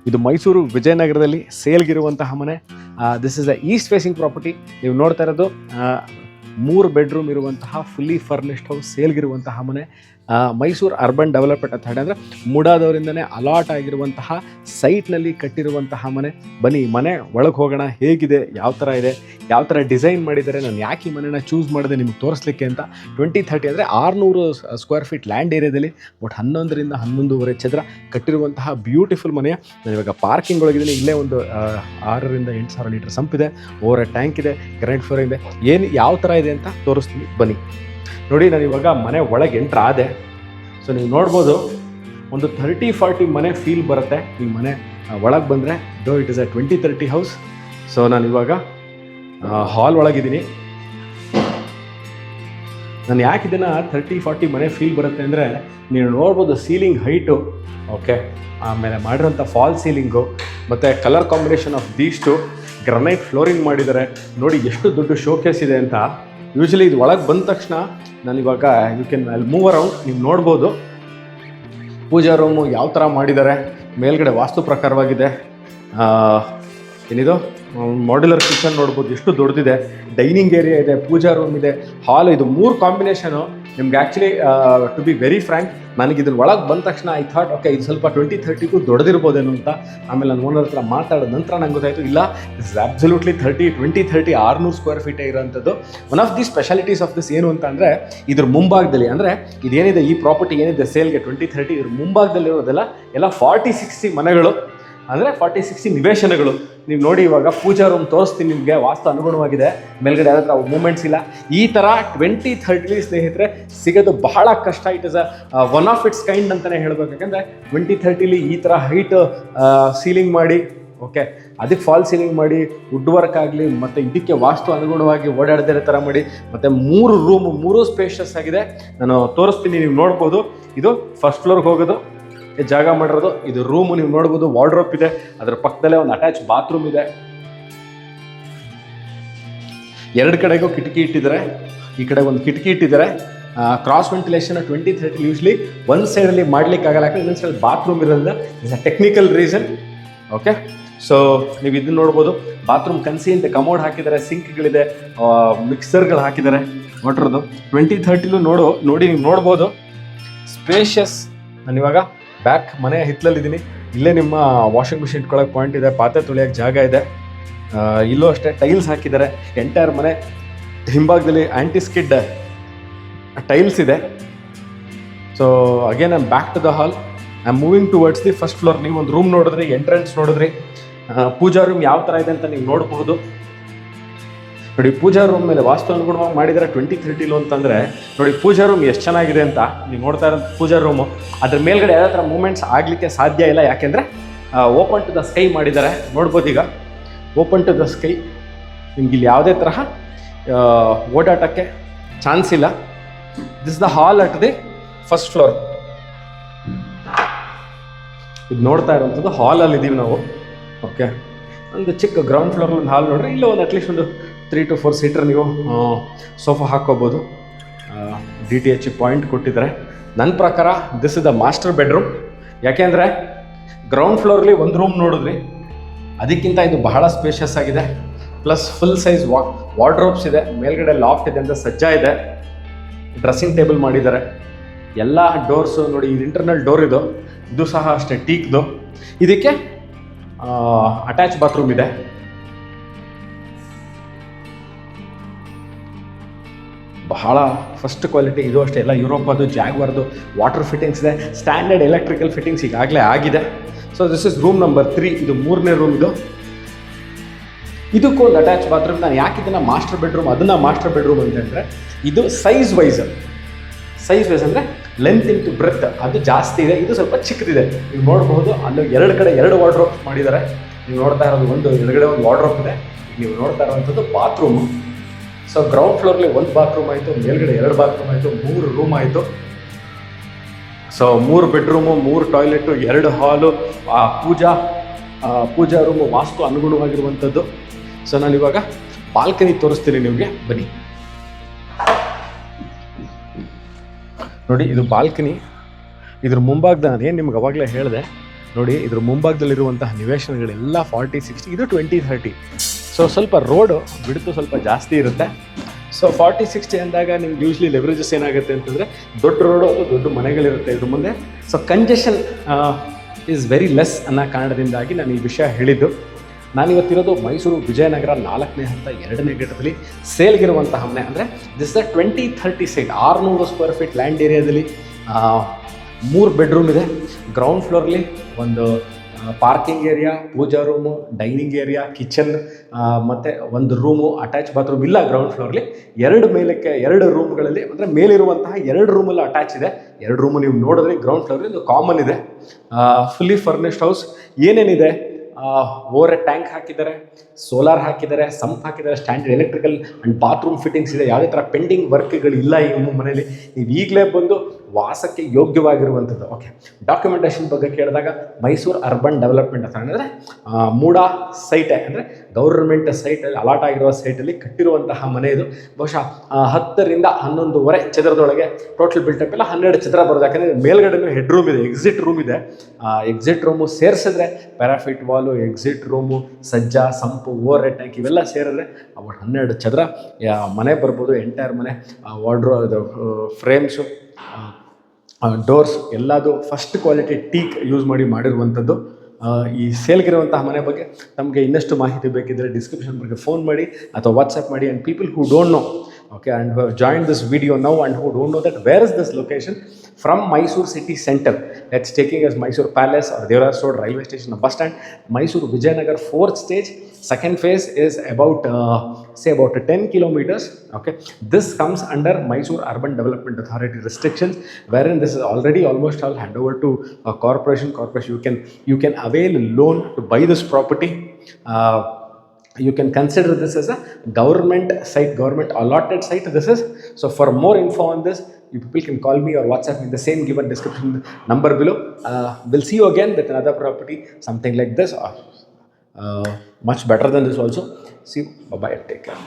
ಇದು ಮೈಸೂರು ವಿಜಯನಗರದಲ್ಲಿ ಸೇಲ್ಗಿರುವಂತಹ ಮನೆ. This is a East facing property. ನೀವು ನೋಡ್ತಾ ಇರೋದು 3 ಬೆಡ್ರೂಮ್ ಇರುವಂತಹ ಫುಲ್ಲಿ ಫರ್ನಿಶ್ಡ್ ಹೌಸ್, ಸೇಲ್ಗಿರುವಂತಹ ಮನೆ. ಮೈಸೂರು ಅರ್ಬನ್ ಡೆವಲಪ್ಮೆಂಟ್ ಅಂತ ಹೇಳಿ ಅಂದರೆ ಮುಡಾದವರಿಂದನೇ ಅಲಾಟ್ ಆಗಿರುವಂತಹ ಸೈಟ್ನಲ್ಲಿ ಕಟ್ಟಿರುವಂತಹ ಮನೆ. ಬನ್ನಿ ಮನೆ ಒಳಗೆ ಹೋಗೋಣ. ಹೇಗಿದೆ, ಯಾವ ಥರ ಇದೆ, ಯಾವ ಥರ ಡಿಸೈನ್ ಮಾಡಿದ್ದಾರೆ, ನಾನು ಯಾಕೆ ಈ ಮನೆನ ಚೂಸ್ ಮಾಡಿದೆ ನಿಮಗೆ ತೋರಿಸ್ಲಿಕ್ಕೆ ಅಂತ. 2030 ಅಂದರೆ 600 ಸ್ಕ್ವೇರ್ ಫೀಟ್ ಲ್ಯಾಂಡ್ ಏರಿಯಾದಲ್ಲಿ ಬಟ್ 11ರಿಂದ 11.5 ಚದರ ಕಟ್ಟಿರುವಂತಹ ಬ್ಯೂಟಿಫುಲ್ ಮನೆಯ. ನಾನು ಇವಾಗ ಪಾರ್ಕಿಂಗ್ ಒಳಗಿದ್ದೀನಿ. ಇಲ್ಲೇ ಒಂದು 6ರಿಂದ 8 ಸಾವಿರ ಲೀಟರ್ ಸಂಪಿದೆ, ಓವರ್ ಟ್ಯಾಂಕ್ ಇದೆ, ಗ್ರೌಂಡ್ ಫ್ಲೋರ್ ಇದೆ. ಏನು ಯಾವ ಥರ ಇದೆ ಅಂತ ತೋರಿಸ್ತೀನಿ ಬನ್ನಿ. ನೋಡಿ, ನಾನು ಇವಾಗ ಮನೆ ಒಳಗೆ ಎಂಟ್ರ್ ಆದೆ. ಸೊ ನೀವು ನೋಡ್ಬೋದು, ಒಂದು 30-40 ಮನೆ ಫೀಲ್ ಬರುತ್ತೆ ಈ ಮನೆ ಒಳಗೆ ಬಂದರೆ. Though it is a 2030 house. So ನಾನು ಇವಾಗ ಹಾಲ್ ಒಳಗಿದ್ದೀನಿ. ನಾನು ಯಾಕೆ ಇದನ್ನು 30-40 ಮನೆ ಫೀಲ್ ಬರುತ್ತೆ ಅಂದರೆ, ನೀವು ನೋಡ್ಬೋದು ಸೀಲಿಂಗ್ ಹೈಟು, ಓಕೆ, ಆಮೇಲೆ ಮಾಡಿರೋಂಥ ಫಾಲ್ ಸೀಲಿಂಗು ಮತ್ತು colour combination of these, granite flooring ಮಾಡಿದ್ದಾರೆ. ನೋಡಿ ಎಷ್ಟು ದೊಡ್ಡ ಶೋಕೇಸ್ ಇದೆ ಅಂತ. ಯೂಶಲಿ ಇದು ಒಳಗೆ ಬಂದ ತಕ್ಷಣ ನಾನಿವಾಗ ಯು ಕ್ಯಾನ್ ಮೂವ್ ಅರೌಂಡ್. ನೀವು ನೋಡ್ಬೋದು ಪೂಜಾ ರೂಮು ಯಾವ ಥರ ಮಾಡಿದ್ದಾರೆ. ಮೇಲ್ಗಡೆ ವಾಸ್ತು ಪ್ರಕಾರವಾಗಿದೆ. ಏನಿದು ಮಾಡ್ಯುಲರ್ ಕಿಚನ್ ನೋಡ್ಬೋದು ಎಷ್ಟು ದೊಡ್ಡದಿದೆ. ಡೈನಿಂಗ್ ಏರಿಯಾ ಇದೆ, ಪೂಜಾ ರೂಮ್ ಇದೆ, ಹಾಲ್. ಇದು 3 ಕಾಂಬಿನೇಷನು ನಿಮ್ಗೆ actually to be very frank, ನನಗೆ ಇದನ್ನ ಒಳಗೆ ಬಂದ ತಕ್ಷಣ ಐ ಥಾಟ್ ಓಕೆ ಇದು ಸ್ವಲ್ಪ 2030ಗೂ ದೊಡ್ಡದಿರ್ಬೋದೇನು ಅಂತ. ಆಮೇಲೆ ನಾನು ಓನರ್ ಹತ್ರ ಮಾತಾಡಿದ ನಂತರ ನಂಗೆ ಗೊತ್ತಾಯಿತು, ಇಲ್ಲ ಇಸ್ ಅಬ್ಸಲ್ಯೂಟ್ಲಿ 2030 600 ಸ್ಕ್ವೇರ್ ಫೀಟೇ ಇರೋಂಥದ್ದು. One of the specialities of this ಏನು ಅಂತ ಅಂದರೆ, ಇದ್ರ ಮುಂಭಾಗದಲ್ಲಿ ಅಂದರೆ ಇದೇನಿದೆ ಈ ಪ್ರಾಪರ್ಟಿ ಏನಿದೆ ಸೇಲ್ಗೆ 2030, ಇದ್ರ ಮುಂಭಾಗದಲ್ಲಿರೋದೆಲ್ಲ ಎಲ್ಲ 40-60 ಮನೆಗಳು, ಅಂದರೆ 40-60 ನಿವೇಶನಗಳು. ನೀವು ನೋಡಿ, ಇವಾಗ ಪೂಜಾ ರೂಮ್ ತೋರಿಸ್ತೀನಿ ನಿಮಗೆ. ವಾಸ್ತು ಅನುಗುಣವಾಗಿದೆ, ಮೇಲ್ಗಡೆ ಯಾವ್ದಾರ ಮೂಮೆಂಟ್ಸ್ ಇಲ್ಲ. ಈ ಥರ 2030 ಸ್ನೇಹಿತರೆ ಸಿಗೋದು ಬಹಳ ಕಷ್ಟ. It is one of it's kind ಅಂತಲೇ ಹೇಳ್ಬೇಕು. ಯಾಕಂದರೆ 2030 ಈ ಥರ ಹೈಟ್ ಸೀಲಿಂಗ್ ಮಾಡಿ, ಓಕೆ, ಅದಕ್ಕೆ ಫಾಲ್ ಸೀಲಿಂಗ್ ಮಾಡಿ, ವುಡ್ ವರ್ಕ್ ಆಗಲಿ, ಮತ್ತು ಇದಕ್ಕೆ ವಾಸ್ತು ಅನುಗುಣವಾಗಿ ಓಡಾಡದೇ ಥರ ಮಾಡಿ, ಮತ್ತು 3 ರೂಮು 3 ಸ್ಪೇಷಿಯಸ್ ಆಗಿದೆ. ನಾನು ತೋರಿಸ್ತೀನಿ, ನೀವು ನೋಡ್ಬೋದು. ಇದು ಫಸ್ಟ್ ಫ್ಲೋರ್ಗೆ ಹೋಗೋದು ಜಾಗ ಮಾಡಿರೋದು. ಇದು ರೂಮು ನೀವು ನೋಡ್ಬೋದು, ವಾರ್ಡ್ರೋಪ್ ಇದೆ, ಅದರ ಪಕ್ಕದಲ್ಲೇ ಒಂದು ಅಟ್ಯಾಚ್ ಬಾತ್ರೂಮ್ ಇದೆ. 2 ಕಡೆಗೂ ಕಿಟಕಿ ಇಟ್ಟಿದ್ದಾರೆ. ಈ ಕಡೆ ಒಂದು ಕಿಟಕಿ ಇಟ್ಟಿದ್ದಾರೆ. ಕ್ರಾಸ್ ವೆಂಟಿಲೇಷನ್ 2030 ಯೂಶ್ಲಿ ಒಂದು ಸೈಡಲ್ಲಿ ಮಾಡಲಿಕ್ಕಾಗಲ್ಲ, ಯಾಕಂದ್ರೆ ಇನ್ನೊಂದು ಸೈಡ್ ಬಾತ್ರೂಮ್ ಇರೋದ್ರಿಂದ is a technical reason. Okay, so ನೀವು ಇದನ್ನ ನೋಡ್ಬೋದು. ಬಾತ್ರೂಮ್ ಕನ್ಸಿ ಅಂತ ಕಮೋಡ್ ಹಾಕಿದ್ದಾರೆ, ಸಿಂಕ್ಗಳಿದೆ, ಮಿಕ್ಸರ್ಗಳು ಹಾಕಿದ್ದಾರೆ. ವಾಟರ್ದು 2030 ನೋಡಿ ನೀವು ನೋಡ್ಬೋದು ಸ್ಪೇಷಿಯಸ್. ನಾನಿವಾಗ ಬ್ಯಾಕ್ ಮನೆಯ ಹಿತ್ತಲಲ್ಲಿದ್ದೀನಿ. ಇಲ್ಲೇ ನಿಮ್ಮ ವಾಷಿಂಗ್ ಮಿಷಿನ್ ಇಟ್ಕೊಳ್ಳೋಕೆ ಪಾಯಿಂಟ್ ಇದೆ, ಪಾತ್ರೆ ತೊಳೆಯೋಕ್ಕೆ ಜಾಗ ಇದೆ. ಇಲ್ಲೂ ಅಷ್ಟೇ ಟೈಲ್ಸ್ ಹಾಕಿದ್ದಾರೆ. ಎಂಟೈರ್ ಮನೆ ಹಿಂಭಾಗದಲ್ಲಿ ಆ್ಯಂಟಿ ಸ್ಕಿಡ್ ಟೈಲ್ಸ್ ಇದೆ. So again I am back to the hall. I am moving towards the first floor. ನೀವು ಒಂದು ರೂಮ್ ನೋಡಿದ್ರಿ, ಎಂಟ್ರೆನ್ಸ್ ನೋಡಿದ್ರಿ. ಪೂಜಾ ರೂಮ್ ಯಾವ ಥರ ಇದೆ ಅಂತ ನೀವು ನೋಡಬಹುದು. ನೋಡಿ, ಪೂಜಾ ರೂಮ್ ಮೇಲೆ ವಾಸ್ತು ಅನುಗುಣವಾಗಿ ಮಾಡಿದ್ದಾರೆ 2030 ಅಂತಂದರೆ. ನೋಡಿ ಪೂಜಾ ರೂಮ್ ಎಷ್ಟು ಚೆನ್ನಾಗಿದೆ ಅಂತ ನೀವು ನೋಡ್ತಾ ಇರೋ ಪೂಜಾ ರೂಮು. ಅದ್ರ ಮೇಲ್ಗಡೆ ಯಾವುದೇ ಥರ ಮೂಮೆಂಟ್ಸ್ ಆಗಲಿಕ್ಕೆ ಸಾಧ್ಯ ಇಲ್ಲ, ಯಾಕೆಂದರೆ ಓಪನ್ ಟು ದ ಸ್ಕೈ ಮಾಡಿದ್ದಾರೆ. ನೋಡ್ಬೋದು, ಈಗ ಓಪನ್ ಟು ದ ಸ್ಕೈ. ನಿಮ್ಗೆ ಇಲ್ಲಿ ಯಾವುದೇ ತರಹ ಓಡಾಟಕ್ಕೆ ಚಾನ್ಸ್ ಇಲ್ಲ. This the hall at the first floor. ಇದು ನೋಡ್ತಾ ಇರೋವಂಥದ್ದು ಹಾಲಲ್ಲಿದ್ದೀವಿ ನಾವು. ಓಕೆ, ಒಂದು ಚಿಕ್ಕ ಗ್ರೌಂಡ್ ಫ್ಲೋರ್ ಒಂದು ಹಾಲ್ ನೋಡ್ರಿ. ಇಲ್ಲ ಒಂದು ಅಟ್ಲೀಸ್ಟ್ ಒಂದು 3 to 4 ಸೀಟರ್ ನೀವು ಸೋಫಾ ಹಾಕ್ಕೋಬೋದು. DTH ಪಾಯಿಂಟ್ ಕೊಟ್ಟಿದ್ದಾರೆ. ನನ್ನ ಪ್ರಕಾರ this is the master bedroom. ಯಾಕೆಂದರೆ ಗ್ರೌಂಡ್ ಫ್ಲೋರ್ಲಿ ಒಂದು ರೂಮ್ ನೋಡಿದ್ರಿ, ಅದಕ್ಕಿಂತ ಇದು ಬಹಳ ಸ್ಪೇಷಿಯಸ್ ಆಗಿದೆ. ಪ್ಲಸ್ ಫುಲ್ ಸೈಜ್ ವಾರ್ಡ್ರೋಬ್ಸ್ ಇದೆ, ಮೇಲ್ಗಡೆ ಲಾಫ್ಟ್ ಇದೆ ಅಂತ ಸಜ್ಜಾ ಇದೆ. ಡ್ರೆಸ್ಸಿಂಗ್ ಟೇಬಲ್ ಮಾಡಿದ್ದಾರೆ. ಎಲ್ಲ ಡೋರ್ಸು ನೋಡಿ, ಇದು ಇಂಟರ್ನಲ್ ಡೋರ್, ಇದು ಸಹ ಅಷ್ಟೇ ಟೀಕ್ದು. ಇದಕ್ಕೆ ಅಟ್ಯಾಚ್ ಬಾತ್ರೂಮ್ ಇದೆ. ಬಹಳ ಫಸ್ಟ್ ಕ್ವಾಲಿಟಿ. ಇದು ಅಷ್ಟೇ ಎಲ್ಲ ಯುರೋಪದು, ಜಾಗ್ವಾರ್ದು ವಾಟರ್ ಫಿಟ್ಟಿಂಗ್ಸ್ ಇದೆ. ಸ್ಟ್ಯಾಂಡರ್ಡ್ ಎಲೆಕ್ಟ್ರಿಕಲ್ ಫಿಟ್ಟಿಂಗ್ಸ್ ಈಗಾಗಲೇ ಆಗಿದೆ. So this is room number 3. ಇದು 3ನೇ ರೂಮ್. ಇದಕ್ಕೂ ಒಂದು ಅಟ್ಯಾಚ್ ಬಾತ್ರೂಮ್. ನಾನು ಯಾಕೆ ಇದನ್ನು ಮಾಸ್ಟರ್ ಬೆಡ್ರೂಮ್, ಅದನ್ನು ಮಾಸ್ಟರ್ ಬೆಡ್ರೂಮ್ ಅಂತಂದರೆ, ಇದು ಸೈಜ್ ವೈಸ್ ಅಂದರೆ ಲೆಂತ್ ಇಂಟು ಬ್ರೆತ್ ಅದು ಜಾಸ್ತಿ ಇದೆ. ಇದು ಸ್ವಲ್ಪ ಚಿಕ್ಕದಿದೆ. ನೀವು ನೋಡ್ಬೋದು, ಅಲ್ಲಿ 2 ಕಡೆ 2 ವಾರ್ಡ್ರೋಪ್ ಮಾಡಿದ್ದಾರೆ. ನೀವು ನೋಡ್ತಾ ಇರೋದು ಒಂದು ಎಡಗಡೆ ಒಂದು ವಾರ್ಡ್ರೋಪ್ ಇದೆ. ನೀವು ನೋಡ್ತಾ ಇರೋವಂಥದ್ದು ಬಾತ್ರೂಮು. ಸೊ ಗ್ರೌಂಡ್ ಫ್ಲೋರ್ಲಿ 1 ಬಾತ್ರೂಮ್ ಆಯಿತು, ಮೇಲ್ಗಡೆ 2 ಬಾತ್ರೂಮ್ ಆಯಿತು, 3 ರೂಮ್ ಆಯಿತು. ಸೊ 3 ಬೆಡ್ರೂಮು, 3 ಟಾಯ್ಲೆಟು, 2 ಹಾಲು, ಪೂಜಾ ರೂಮು ವಾಸ್ತು ಅನುಗುಣವಾಗಿರುವಂಥದ್ದು. ಸೊ ನಾನಿವಾಗ ಬಾಲ್ಕನಿ ತೋರಿಸ್ತೀನಿ ನಿಮಗೆ, ಬನ್ನಿ. ನೋಡಿ, ಇದು ಬಾಲ್ಕನಿ. ಇದ್ರ ಮುಂಭಾಗದ ನಾನೇನು ನಿಮ್ಗೆ ಅವಾಗಲೇ ಹೇಳಿದೆ ನೋಡಿ ಇದ್ರ ಮುಂಭಾಗದಲ್ಲಿರುವಂತಹ ನಿವೇಶನಗಳೆಲ್ಲ 40-60, ಇದು 20-30. ಸೊ ಸ್ವಲ್ಪ ರೋಡು ಬಿಡುತ್ತು ಸ್ವಲ್ಪ ಜಾಸ್ತಿ ಇರುತ್ತೆ. ಸೊ 40-60 ಅಂದಾಗ ನಿಮ್ಗೆ ಯೂಶ್ವಲಿ ಲೆವರೇಜಸ್ ಏನಾಗುತ್ತೆ ಅಂತಂದರೆ ದೊಡ್ಡ ರೋಡು ಅಥವಾ ದೊಡ್ಡ ಮನೆಗಳಿರುತ್ತೆ ಇದ್ರ ಮುಂದೆ. So congestion is very less ಅನ್ನೋ ಕಾರಣದಿಂದಾಗಿ ನಾನು ಈ ವಿಷಯ ಹೇಳಿದ್ದು. ನಾನಿವತ್ತಿರೋದು ಮೈಸೂರು ವಿಜಯನಗರ 4ನೇ ಹಂತ 2ನೇ ಘಟ್ಟದಲ್ಲಿ ಸೇಲ್ಗಿರುವಂತಹ ಮನೆ. ಅಂದರೆ this the 20-30 site 600 square feet land ಏರಿಯಾದಲ್ಲಿ 3 ಬೆಡ್ರೂಮ್ ಇದೆ. ಗ್ರೌಂಡ್ ಫ್ಲೋರ್ಲಿ ಒಂದು ಪಾರ್ಕಿಂಗ್ ಏರಿಯಾ, ಪೂಜಾ ರೂಮು, ಡೈನಿಂಗ್ ಏರಿಯಾ, ಕಿಚನ್ ಮತ್ತು ಒಂದು ರೂಮು, ಅಟ್ಯಾಚ್ ಬಾತ್ರೂಮ್ ಇಲ್ಲ ಗ್ರೌಂಡ್ ಫ್ಲೋರ್ಲಿ. 2 ರೂಮ್ಗಳಲ್ಲಿ ಅಂದರೆ ಮೇಲಿರುವಂತಹ 2 ರೂಮಲ್ಲಿ ಅಟ್ಯಾಚ್ ಇದೆ. 2 ರೂಮು ನೀವು ನೋಡಿದ್ರೆ ಗ್ರೌಂಡ್ ಫ್ಲೋರ್ಲಿ ಒಂದು ಕಾಮನ್ ಇದೆ. Fully furnished house. ಏನೇನಿದೆ, ಓವರ್ ಟ್ಯಾಂಕ್ ಹಾಕಿದ್ದಾರೆ, ಸೋಲಾರ್ ಹಾಕಿದ್ದಾರೆ, ಸಂಪ್ ಹಾಕಿದ್ದಾರೆ, standard electrical and bathroom fittings ಇದೆ. ಯಾವುದೇ ಥರ ಪೆಂಡಿಂಗ್ ವರ್ಕ್ಗಳಿಲ್ಲ ಈ ಮನೆಯಲ್ಲಿ. ನೀವು ಈಗಲೇ ಬಂದು ವಾಸಕ್ಕೆ ಯೋಗ್ಯವಾಗಿರುವಂಥದ್ದು. ಓಕೆ, ಡಾಕ್ಯುಮೆಂಟೇಷನ್ ಬಗ್ಗೆ ಕೇಳಿದಾಗ ಮೈಸೂರು ಅರ್ಬನ್ ಡೆವಲಪ್ಮೆಂಟ್ ಅಂತ ಅಂದರೆ ಮೂಡ ಸೈಟೇ, ಅಂದರೆ ಗೌರ್ಮೆಂಟ್ ಸೈಟಲ್ಲಿ ಅಲಾಟ್ ಆಗಿರುವ ಸೈಟಲ್ಲಿ ಕಟ್ಟಿರುವಂತಹ ಮನೆ ಇದು. ಬಹುಶಃ 10ರಿಂದ 11.5 ಚದರದೊಳಗೆ ಟೋಟಲ್ ಬಿಲ್ಟಪ್ ಎಲ್ಲ 12 ಚದರ ಬರೋದು. ಯಾಕಂದರೆ ಮೇಲ್ಗಡೆನೂ ಹೆಡ್ ರೂಮ್ ಇದೆ, ಎಕ್ಸಿಟ್ ರೂಮ್ ಇದೆ. ಎಕ್ಸಿಟ್ ರೂಮು ಸೇರಿಸಿದ್ರೆ ಪ್ಯಾರಾಫಿಟ್ ವಾಲು, ಎಕ್ಸಿಟ್ ರೂಮು, ಸಜ್ಜ, ಸಂಪು, ಓವರ್ ಹೆಡ್ ಟ್ಯಾಂಕ್ ಇವೆಲ್ಲ ಸೇರಿದ್ರೆ ಅವಾಗ 12 ಚದರ ಮನೆ ಬರ್ಬೋದು. ಎಂಟೈರ್ ಮನೆ ವಾರ್ಡ್ರೋ, ಇದು ಫ್ರೇಮ್ಸು, ಡೋರ್ಸ್ ಎಲ್ಲದು ಫಸ್ಟ್ ಕ್ವಾಲಿಟಿ ಟೀಕ್ ಯೂಸ್ ಮಾಡಿರುವಂಥದ್ದು. ಈ ಸೇಲ್ಗಿರುವಂತಹ ಮನೆ ಬಗ್ಗೆ ನಮಗೆ ಇನ್ನಷ್ಟು ಮಾಹಿತಿ ಬೇಕಿದ್ದರೆ ಡಿಸ್ಕ್ರಿಪ್ಷನ್ ಬಗ್ಗೆ ಫೋನ್ ಮಾಡಿ ಅಥವಾ ವಾಟ್ಸಪ್ ಮಾಡಿ. And people who don't know, okay, and who have joined this video now and who don't know that where is this location from Mysore city center, that's taking as Mysore Palace or Devraj Road railway station, bus stand, Mysore Vijayanagar 4th stage. Second phase is about say about 10 kilometers. Okay, this comes under Mysore Urban Development Authority restrictions, wherein this is already almost all hand over to a corporation. You can avail a loan to buy this property. You can consider this as a government site, government allotted site. This is so. For more info on this, you people can call me or WhatsApp me the same given description number below. We'll see you again with another property, something like this or much better than this also. See you. Bye bye. Take care.